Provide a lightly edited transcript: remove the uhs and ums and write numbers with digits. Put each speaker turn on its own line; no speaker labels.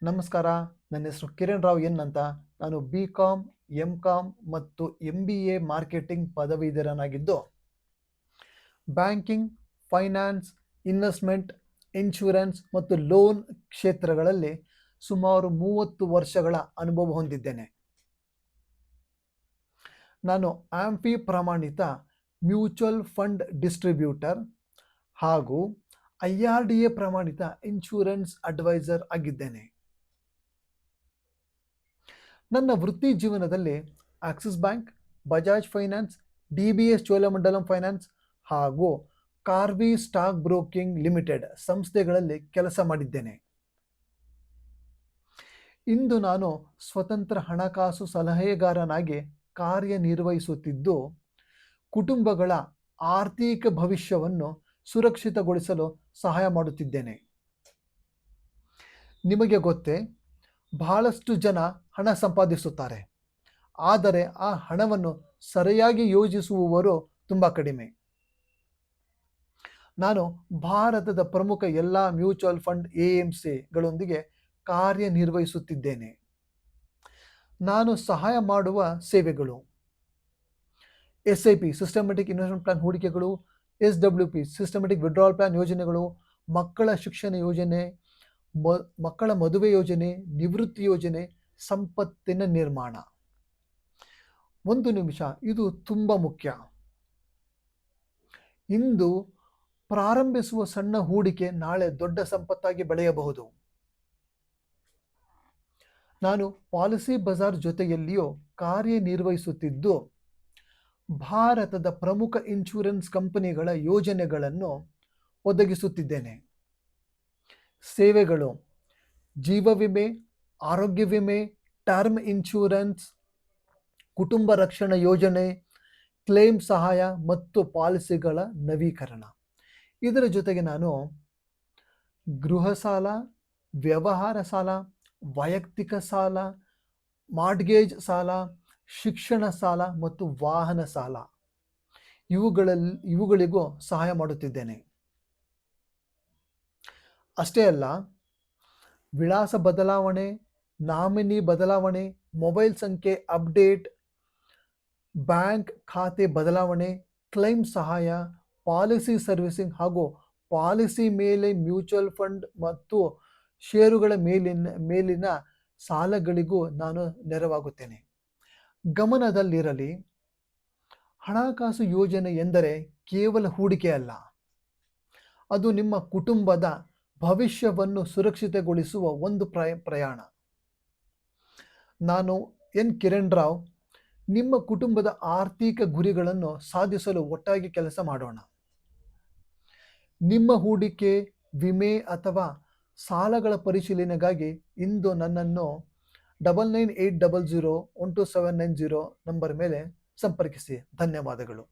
ನಮಸ್ಕಾರ. ನನ್ನ ಹೆಸರು ಕಿರಣ್ ರಾವ್ ಎನ್ ಅಂತ. ನಾನು BCom, MCom ಮತ್ತು MBA ಮಾರ್ಕೆಟಿಂಗ್ ಪದವೀಧರನಾಗಿದ್ದು, ಬ್ಯಾಂಕಿಂಗ್, ಫೈನಾನ್ಸ್, ಇನ್ವೆಸ್ಟ್ಮೆಂಟ್, ಇನ್ಶೂರೆನ್ಸ್ ಮತ್ತು ಲೋನ್ ಕ್ಷೇತ್ರಗಳಲ್ಲಿ ಸುಮಾರು 30 ವರ್ಷಗಳ ಅನುಭವ ಹೊಂದಿದ್ದೇನೆ. ನಾನು ಆಂಫಿ ಪ್ರಮಾಣಿತ ಮ್ಯೂಚುವಲ್ ಫಂಡ್ ಡಿಸ್ಟ್ರಿಬ್ಯೂಟರ್ ಹಾಗೂ IRDA ಪ್ರಮಾಣಿತ ಇನ್ಶೂರೆನ್ಸ್ ಅಡ್ವೈಸರ್ ಆಗಿದ್ದೇನೆ. ನನ್ನ ವೃತ್ತಿ ಜೀವನದಲ್ಲಿ Axis Bank, Bajaj finance, DBS Cholamandalam finance ಹಾಗೂ ಕಾರ್ವಿ ಸ್ಟಾಕ್ ಬ್ರೋಕಿಂಗ್ ಲಿಮಿಟೆಡ್ ಸಂಸ್ಥೆಗಳಲ್ಲಿ ಕೆಲಸ ಮಾಡಿದ್ದೇನೆ. ಇಂದು ನಾನು ಸ್ವತಂತ್ರ ಹಣಕಾಸು ಸಲಹೆಗಾರನಾಗಿ ಕಾರ್ಯನಿರ್ವಹಿಸುತ್ತಿದ್ದು, ಕುಟುಂಬಗಳ ಆರ್ಥಿಕ ಭವಿಷ್ಯವನ್ನು ಸುರಕ್ಷಿತಗೊಳಿಸಲು ಸಹಾಯ ಮಾಡುತ್ತಿದ್ದೇನೆ. ನಿಮಗೆ ಗೊತ್ತೇ, ಬಹಳಷ್ಟು ಜನ ಹಣ ಸಂಪಾದಿಸುತ್ತಾರೆ, ಆದರೆ ಆ ಹಣವನ್ನು ಸರಿಯಾಗಿ ಯೋಜಿಸುವವರು ತುಂಬ ಕಡಿಮೆ. ನಾನು ಭಾರತದ ಪ್ರಮುಖ ಎಲ್ಲ ಮ್ಯೂಚುವಲ್ ಫಂಡ್ AMCಗಳೊಂದಿಗೆ ಕಾರ್ಯನಿರ್ವಹಿಸುತ್ತಿದ್ದೇನೆ. ನಾನು ಸಹಾಯ ಮಾಡುವ ಸೇವೆಗಳು: SIP ಸಿಸ್ಟಮೆಟಿಕ್ ಇನ್ವೆಸ್ಟ್ಮೆಂಟ್ ಪ್ಲಾನ್ ಹೂಡಿಕೆಗಳು, SWP ಸಿಸ್ಟಮೆಟಿಕ್ ವಿಡ್ರಾವಲ್ ಪ್ಲಾನ್ ಯೋಜನೆಗಳು, ಮಕ್ಕಳ ಶಿಕ್ಷಣ ಯೋಜನೆ, ಮಕ್ಕಳ ಮದುವೆ ಯೋಜನೆ, ನಿವೃತ್ತಿ ಯೋಜನೆ, ಸಂಪತ್ತಿನ ನಿರ್ಮಾಣ. ಒಂದು ನಿಮಿಷ, ಇದು ತುಂಬ ಮುಖ್ಯ. ಇಂದು ಪ್ರಾರಂಭಿಸುವ ಸಣ್ಣ ಹೂಡಿಕೆ ನಾಳೆ ದೊಡ್ಡ ಸಂಪತ್ತಾಗಿ ಬೆಳೆಯಬಹುದು. ನಾನು ಪಾಲಿಸಿ ಬಜಾರ್ ಜೊತೆಯಲ್ಲಿಯೂ ಕಾರ್ಯನಿರ್ವಹಿಸುತ್ತಿದ್ದು, ಭಾರತದ ಪ್ರಮುಖ ಇನ್ಶೂರೆನ್ಸ್ ಕಂಪನಿಗಳ ಯೋಜನೆಗಳನ್ನು ಒದಗಿಸುತ್ತಿದ್ದೇನೆ. ಸೇವೆಗಳು: ಜೀವ ವಿಮೆ, ಆರೋಗ್ಯ ವಿಮೆ, ಟರ್ಮ್ ಇನ್ಶೂರೆನ್ಸ್, ಕುಟುಂಬ ರಕ್ಷಣಾ ಯೋಜನೆ, ಕ್ಲೇಮ್ ಸಹಾಯ ಮತ್ತು ಪಾಲಿಸಿಗಳ ನವೀಕರಣ. ಇದರ ಜೊತೆಗೆ ನಾನು ಗೃಹ ಸಾಲ, ವ್ಯವಹಾರ ಸಾಲ, ವೈಯಕ್ತಿಕ ಸಾಲ, ಮಾರ್ಟ್ಗೇಜ್ ಸಾಲ, ಶಿಕ್ಷಣ ಸಾಲ ಮತ್ತು ವಾಹನ ಸಾಲ ಇವುಗಳಿಗೂ ಸಹಾಯ ಮಾಡುತ್ತಿದ್ದೇನೆ. ಅಷ್ಟೇ ಅಲ್ಲ, ವಿಳಾಸ ಬದಲಾವಣೆ, ನಾಮಿನಿ ಬದಲಾವಣೆ, ಮೊಬೈಲ್ ಸಂಖ್ಯೆ ಅಪ್ಡೇಟ್, ಬ್ಯಾಂಕ್ ಖಾತೆ ಬದಲಾವಣೆ, ಕ್ಲೈಮ್ ಸಹಾಯ, ಪಾಲಿಸಿ ಸರ್ವಿಸಿಂಗ್ ಹಾಗೂ ಪಾಲಿಸಿ ಮೇಲೆ ಮ್ಯೂಚುವಲ್ ಫಂಡ್ ಮತ್ತು ಷೇರುಗಳ ಮೇಲಿನ ಸಾಲಗಳಿಗೂ ನಾನು ನೆರವಾಗುತ್ತೇನೆ. ಗಮನದಲ್ಲಿರಲಿ, ಹಣಕಾಸು ಯೋಜನೆ ಎಂದರೆ ಕೇವಲ ಹೂಡಿಕೆ ಅಲ್ಲ, ಅದು ನಿಮ್ಮ ಕುಟುಂಬದ ಭವಿಷ್ಯವನ್ನು ಸುರಕ್ಷಿತಗೊಳಿಸುವ ಒಂದು ಪ್ರಯಾಣ. ನಾನು ಕಿರಣ್ ರಾವ್. ನಿಮ್ಮ ಕುಟುಂಬದ ಆರ್ಥಿಕ ಗುರಿಗಳನ್ನು ಸಾಧಿಸಲು ಒಟ್ಟಾಗಿ ಕೆಲಸ ಮಾಡೋಣ. ನಿಮ್ಮ ಹೂಡಿಕೆ, ವಿಮೆ ಅಥವಾ ಸಾಲಗಳ ಪರಿಶೀಲನೆಗಾಗಿ ಇಂದು ನನ್ನನ್ನು 9980127990 ನಂಬರ್ ಮೇಲೆ ಸಂಪರ್ಕಿಸಿ. ಧನ್ಯವಾದಗಳು.